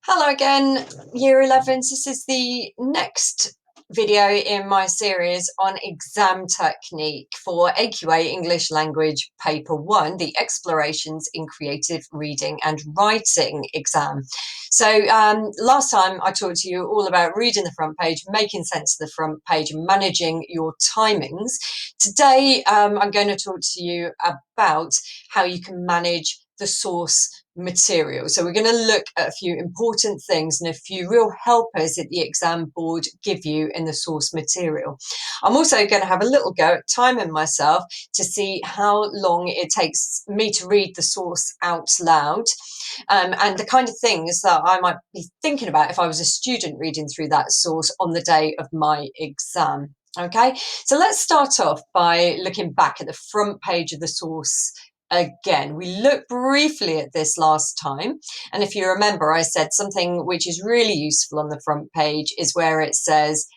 Hello again, Year 11s. This is the next video in my series on exam technique for AQA English Language Paper 1, the Explorations in Creative Reading and Writing exam. So last time I talked to you all about reading the front page, making sense of the front page, and managing your timings. Today I'm going to talk to you about how you can manage the source material. So we're going to look at a few important things and a few real helpers that the exam board give you in the source material. I'm also going to have a little go at timing myself to see how long it takes me to read the source out loud, and the kind of things that I might be thinking about if I was a student reading through that source on the day of my exam. Okay, so let's start off by looking back at the front page of the source again. We looked briefly at this last time, and if you remember, I said something which is really useful on the front page is where it says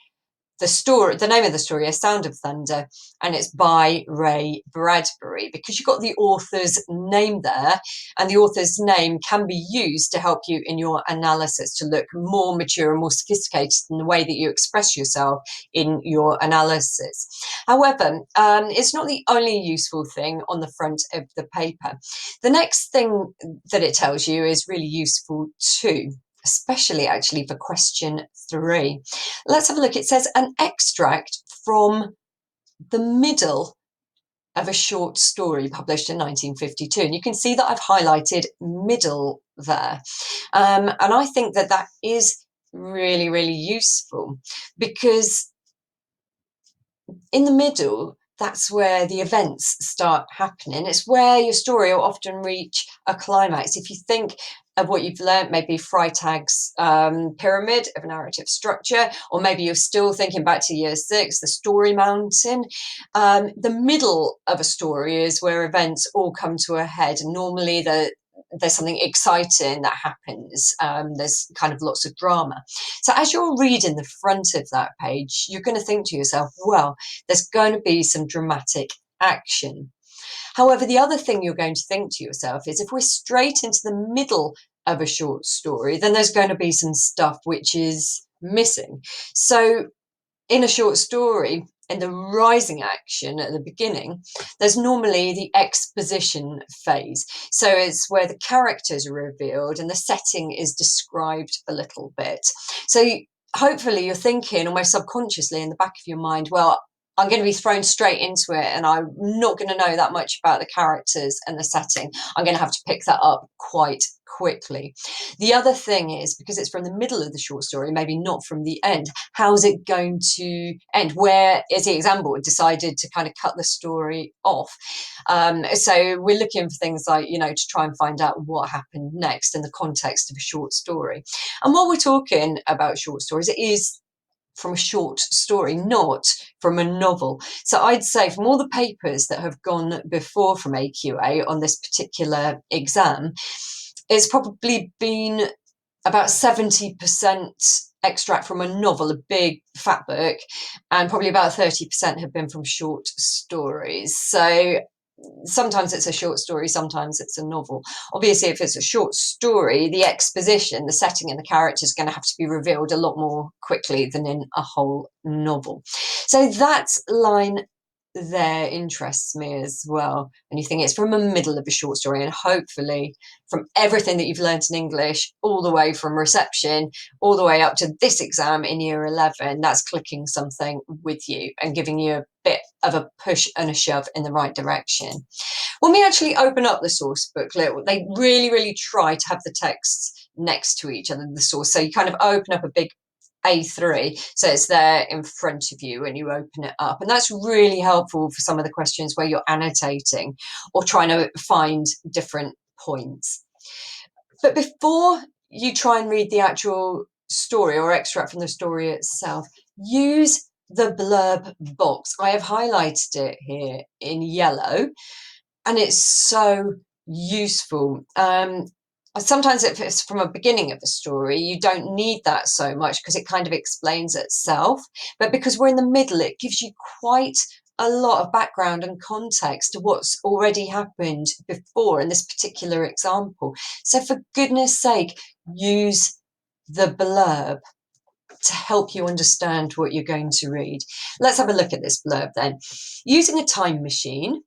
the name of the story is Sound of Thunder, and it's by Ray Bradbury, because you've got the author's name there, and the author's name can be used to help you in your analysis to look more mature and more sophisticated in the way that you express yourself in your analysis. However, it's not the only useful thing on the front of the paper. The next thing that it tells you is really useful too, especially actually for question 3. Let's have a look. It says an extract from the middle of a short story published in 1952. And you can see that I've highlighted middle there. And I think that that is really, really useful, because in the middle, that's where the events start happening. It's where your story will often reach a climax. If you think of what you've learned, maybe Freytag's pyramid of narrative structure, or maybe you're still thinking back to year 6, the story mountain. The middle of a story is where events all come to a head. And normally there's something exciting that happens. There's kind of lots of drama. So as you're reading the front of that page, you're going to think to yourself, well, there's going to be some dramatic action. However, the other thing you're going to think to yourself is, if we're straight into the middle of a short story, then there's going to be some stuff which is missing. So in a short story, in the rising action at the beginning, there's normally the exposition phase. So it's where the characters are revealed and the setting is described a little bit. So hopefully you're thinking almost subconsciously in the back of your mind, well, I'm going to be thrown straight into it and I'm not going to know that much about the characters and the setting. I'm going to have to pick that up quite quickly. The other thing is, because it's from the middle of the short story, maybe not from the end, how's it going to end? Where is the exam board decided to kind of cut the story off? So we're looking for things like, to try and find out what happened next in the context of a short story. And while we're talking about short stories, it is from a short story, not from a novel. So I'd say from all the papers that have gone before from AQA on this particular exam, it's probably been about 70% extract from a novel, a big fat book, and probably about 30% have been from short stories. So sometimes it's a short story, sometimes it's a novel. Obviously, if it's a short story, the exposition, the setting and the characters are going to have to be revealed a lot more quickly than in a whole novel. So that line there interests me as well. And you think it's from the middle of a short story, and hopefully from everything that you've learned in English, all the way from reception, all the way up to this exam in year 11, that's clicking something with you and giving you a bit of a push and a shove in the right direction. When we actually open up the source booklet, they really, really try to have the texts next to each other, the source. So you kind of open up a big A3, so it's there in front of you and you open it up, and that's really helpful for some of the questions where you're annotating or trying to find different points. But before you try and read the actual story or extract from the story itself, use the blurb box. I have highlighted it here in yellow, and it's so useful. Sometimes if it's from a beginning of a story, you don't need that so much because it kind of explains itself. But because we're in the middle, it gives you quite a lot of background and context to what's already happened before in this particular example. So for goodness sake, use the blurb to help you understand what you're going to read. Let's have a look at this blurb then. Using a time machine,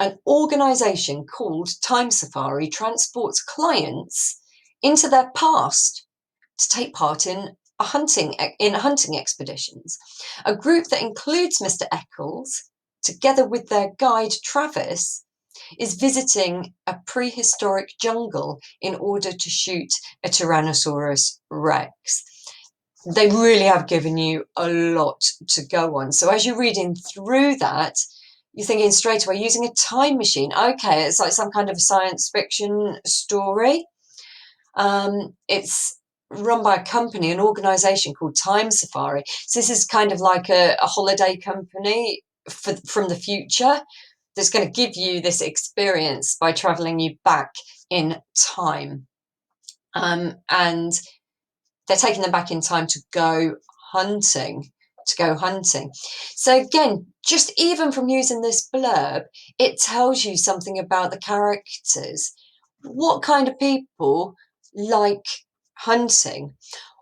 an organisation called Time Safari transports clients into their past to take part in hunting expeditions. A group that includes Mr. Eccles, together with their guide Travis, is visiting a prehistoric jungle in order to shoot a Tyrannosaurus Rex. They really have given you a lot to go on. So as you're reading through that, you're thinking straight away, using a time machine. Okay, it's like some kind of a science fiction story. It's run by a company, an organisation called Time Safari. So this is kind of like a holiday company from the future that's going to give you this experience by travelling you back in time. And they're taking them back in time to go hunting. So again, just even from using this blurb, it tells you something about the characters. What kind of people like hunting?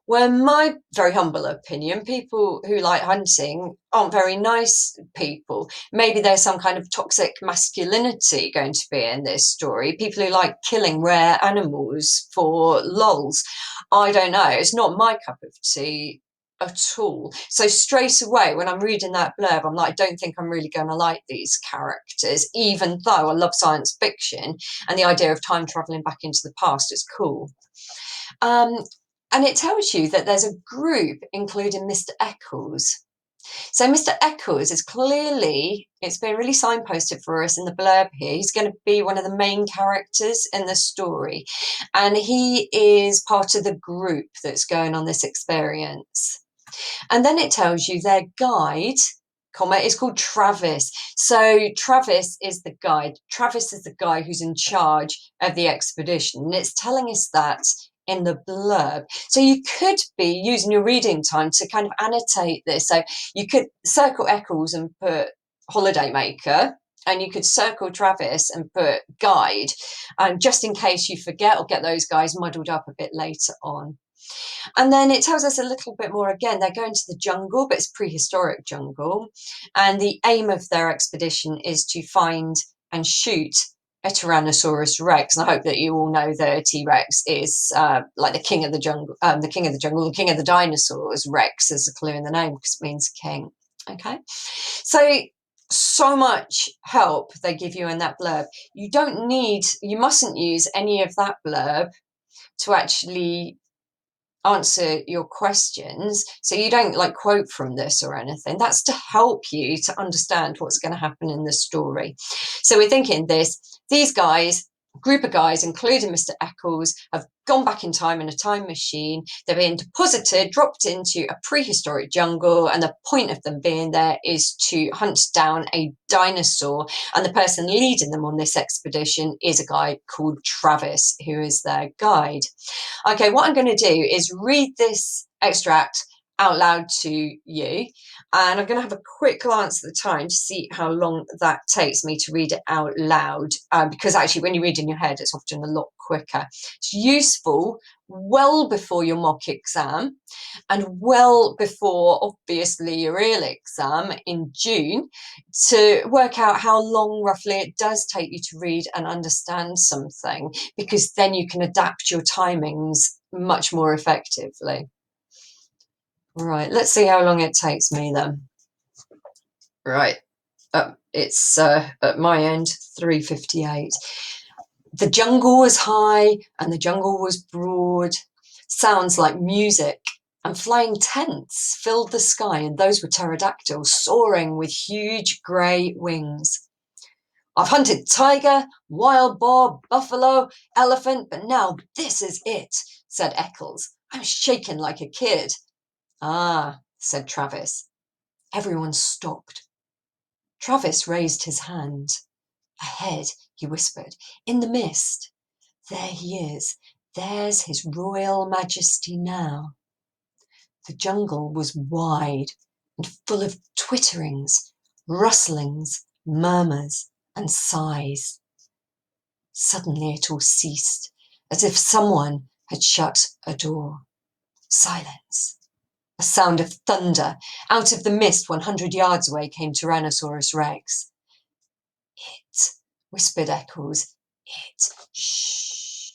Well, in my very humble opinion, people who like hunting aren't very nice people. Maybe there's some kind of toxic masculinity going to be in this story. People who like killing rare animals for lols. I don't know. It's not my cup of tea at all. So straight away, when I'm reading that blurb, I'm like, I don't think I'm really going to like these characters, even though I love science fiction and the idea of time traveling back into the past is cool. And it tells you that there's a group including Mr. Eccles. So Mr. Eccles is clearly, it's been really signposted for us in the blurb here. He's going to be one of the main characters in the story. And he is part of the group that's going on this experience. And then it tells you their guide, is called Travis. So Travis is the guide. Travis is the guy who's in charge of the expedition. And it's telling us that in the blurb. So you could be using your reading time to kind of annotate this. So you could circle Eccles and put holidaymaker, and you could circle Travis and put guide, just in case you forget or get those guys muddled up a bit later on. And then it tells us a little bit more again. They're going to the jungle, but it's prehistoric jungle. And the aim of their expedition is to find and shoot a Tyrannosaurus Rex. And I hope that you all know the T-Rex is like the king of the jungle, the king of the dinosaurs. Rex is a clue in the name because it means king. Okay. So much help they give you in that blurb. You mustn't use any of that blurb to actually answer your questions, so you don't like quote from this or anything. That's to help you to understand what's going to happen in the story. So we're thinking these guys, group of guys including Mr. Eccles, have gone back in time in a time machine. They're being deposited, dropped into a prehistoric jungle, and the point of them being there is to hunt down a dinosaur, and the person leading them on this expedition is a guy called Travis, who is their guide. Okay, what I'm going to do is read this extract out loud to you, and I'm going to have a quick glance at the time to see how long that takes me to read it out loud, because actually when you read in your head it's often a lot quicker. It's useful well before your mock exam and well before obviously your real exam in June, to work out how long roughly it does take you to read and understand something, because then you can adapt your timings much more effectively. Right, let's see how long it takes me then. Right, it's at my end 3:58. The jungle was high and the jungle was broad. Sounds like music and flying tents filled the sky, and those were pterodactyls soaring with huge grey wings. I've hunted tiger, wild boar, buffalo, elephant, but now this is it, said Eccles. I'm shaking like a kid. Ah, said Travis. Everyone stopped. Travis raised his hand. Ahead, he whispered, in the mist. There he is. There's his royal majesty now. The jungle was wide and full of twitterings, rustlings, murmurs, and sighs. Suddenly it all ceased, as if someone had shut a door. Silence. A sound of thunder. Out of the mist 100 yards away came Tyrannosaurus Rex. It, whispered Eccles. It, shh.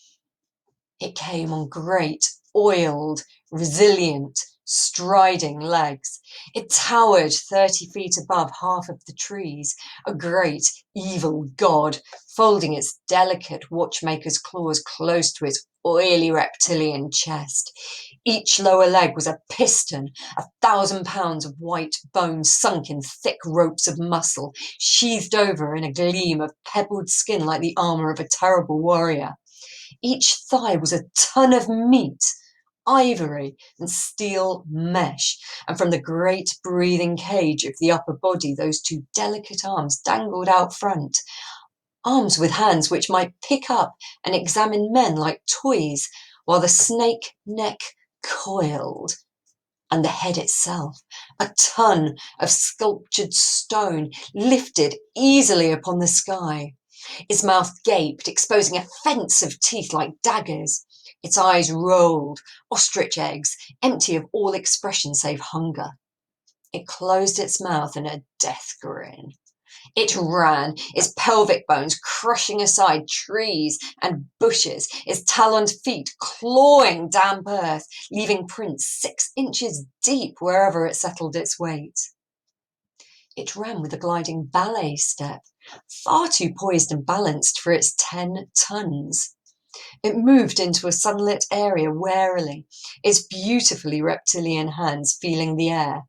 It came on great, oiled, resilient, striding legs. It towered 30 feet above half of the trees, a great, evil god, folding its delicate watchmaker's claws close to its oily reptilian chest. Each lower leg was a piston, 1,000 pounds of white bone sunk in thick ropes of muscle, sheathed over in a gleam of pebbled skin like the armour of a terrible warrior. Each thigh was a ton of meat, ivory and steel mesh, and from the great breathing cage of the upper body those two delicate arms dangled out front, arms with hands which might pick up and examine men like toys, while the snake neck coiled, and the head itself, a ton of sculptured stone, lifted easily upon the sky. Its mouth gaped, exposing a fence of teeth like daggers. Its eyes rolled, ostrich eggs, empty of all expression save hunger. It closed its mouth in a death grin. It ran, its pelvic bones crushing aside trees and bushes, its taloned feet clawing damp earth, leaving prints 6 inches deep wherever it settled its weight. It ran with a gliding ballet step, far too poised and balanced for its 10 tons. It moved into a sunlit area warily, its beautifully reptilian hands feeling the air.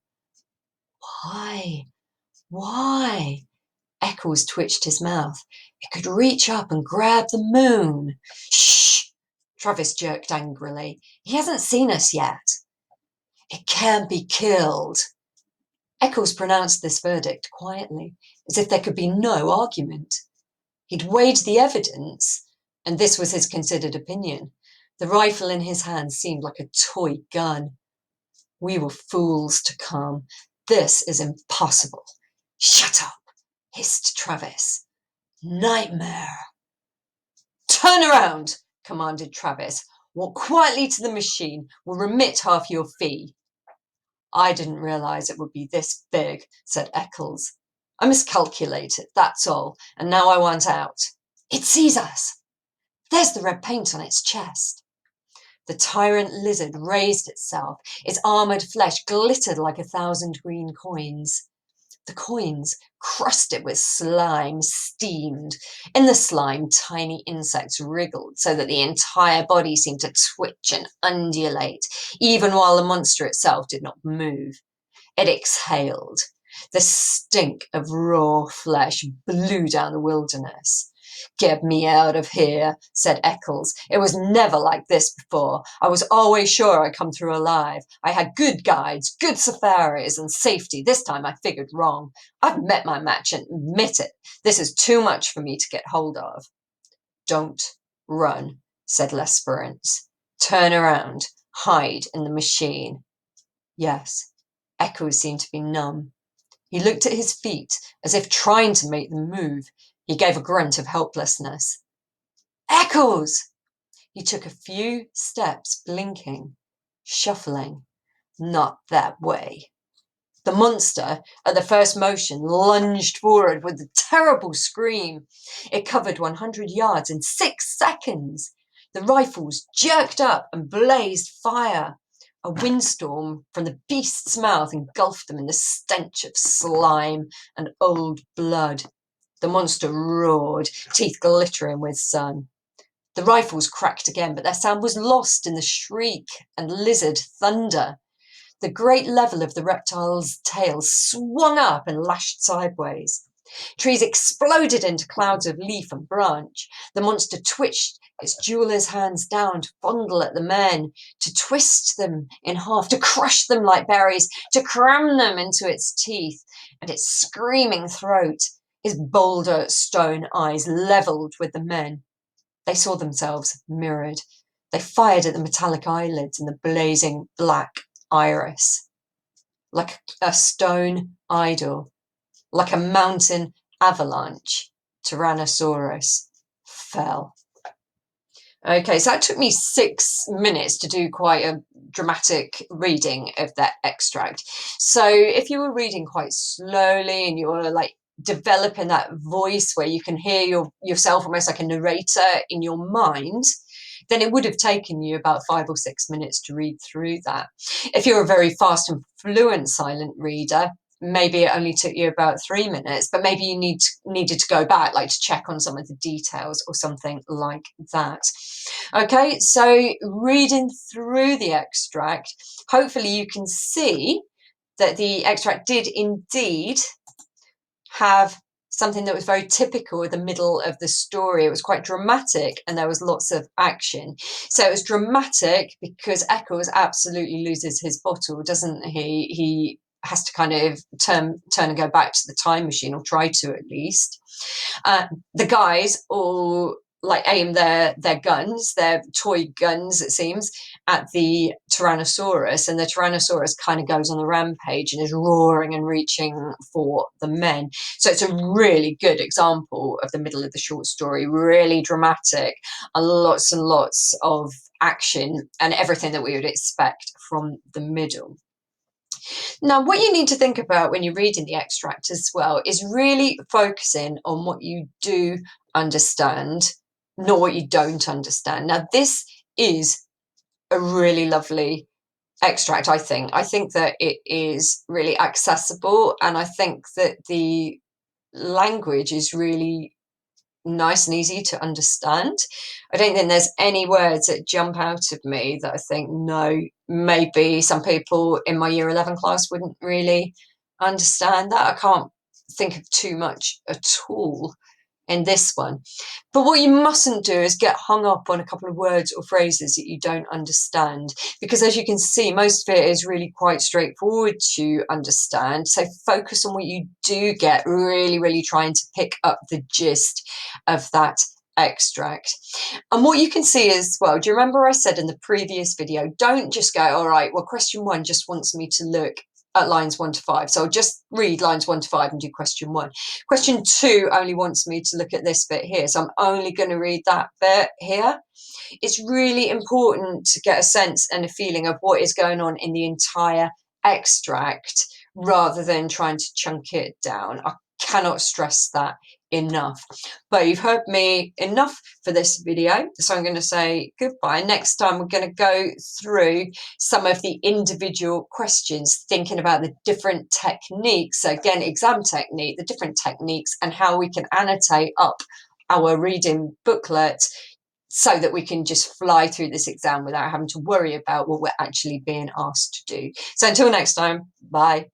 Why? Why? Eccles twitched his mouth. It could reach up and grab the moon. Shh! Travis jerked angrily. He hasn't seen us yet. It can't be killed. Eccles pronounced this verdict quietly, as if there could be no argument. He'd weighed the evidence, and this was his considered opinion. The rifle in his hand seemed like a toy gun. We were fools to come. This is impossible. Shut up, hissed Travis. Nightmare. Turn around, commanded Travis. Walk quietly to the machine. We'll remit half your fee. I didn't realise it would be this big, said Eccles. I miscalculated, that's all, and now I want out. It sees us. There's the red paint on its chest. The tyrant lizard raised itself. Its armoured flesh glittered like 1,000 green coins. The coins, crusted with slime, steamed. In the slime, tiny insects wriggled so that the entire body seemed to twitch and undulate, even while the monster itself did not move. It exhaled. The stink of raw flesh blew down the wilderness. Get me out of here, said Eccles. It was never like this before. I was always sure I'd come through alive. I had good guides, good safaris, and safety. This time I figured wrong. I've met my match and admit it. This is too much for me to get hold of. Don't run, said Lesperance. Turn around. Hide in the machine. Yes, Eccles seemed to be numb. He looked at his feet as if trying to make them move. He gave a grunt of helplessness. Eccles! He took a few steps, blinking, shuffling. Not that way. The monster, at the first motion, lunged forward with a terrible scream. It covered 100 yards in 6 seconds. The rifles jerked up and blazed fire. A windstorm from the beast's mouth engulfed them in the stench of slime and old blood. The monster roared, teeth glittering with sun. The rifles cracked again, but their sound was lost in the shriek and lizard thunder. The great level of the reptile's tail swung up and lashed sideways. Trees exploded into clouds of leaf and branch. The monster twitched its jeweler's hands down to fondle at the men, to twist them in half, to crush them like berries, to cram them into its teeth and its screaming throat. His boulder stone eyes levelled with the men. They saw themselves mirrored. They fired at the metallic eyelids and the blazing black iris. Like a stone idol, like a mountain avalanche, Tyrannosaurus fell. Okay, so that took me 6 minutes to do quite a dramatic reading of that extract. So if you were reading quite slowly and you were like developing that voice where you can hear yourself almost like a narrator in your mind, then it would have taken you about 5 or 6 minutes to read through that. If you're a very fast and fluent silent reader, maybe it only took you about 3 minutes, but maybe you needed to go back, like to check on some of the details or something like that. Okay, so reading through the extract, hopefully you can see that the extract did indeed have something that was very typical of the middle of the story. It was quite dramatic and there was lots of action. So it was dramatic because Eccles absolutely loses his bottle, doesn't he? He has to kind of turn and go back to the time machine, or try to at least. The guys all like aim their guns, their toy guns, it seems, at the Tyrannosaurus, and the Tyrannosaurus kind of goes on the rampage and is roaring and reaching for the men. So it's a really good example of the middle of the short story, really dramatic, and lots of action and everything that we would expect from the middle. Now, what you need to think about when you're reading the extract as well is really focusing on what you do understand, not what you don't understand. Now, this is a really lovely extract, I think. I think that it is really accessible, and I think that the language is really nice and easy to understand. I don't think there's any words that jump out of me that I think, no, maybe some people in my year 11 class wouldn't really understand that. I can't think of too much at all in this one. But what you mustn't do is get hung up on a couple of words or phrases that you don't understand, because as you can see, most of it is really quite straightforward to understand. So focus on what you do get, really trying to pick up the gist of that extract. And what you can see as well, do you remember I said in the previous video, don't just go, all right, well, question 1 just wants me to look at lines 1 to 5. So I'll just read lines 1 to 5 and do question 1. Question 2 only wants me to look at this bit here. So I'm only going to read that bit here. It's really important to get a sense and a feeling of what is going on in the entire extract rather than trying to chunk it down. I cannot stress that enough. But you've heard me enough for this video, so I'm going to say goodbye. Next time we're going to go through some of the individual questions, thinking about the different techniques. So again, exam technique, the different techniques, and how we can annotate up our reading booklet so that we can just fly through this exam without having to worry about what we're actually being asked to do. So until next time, bye.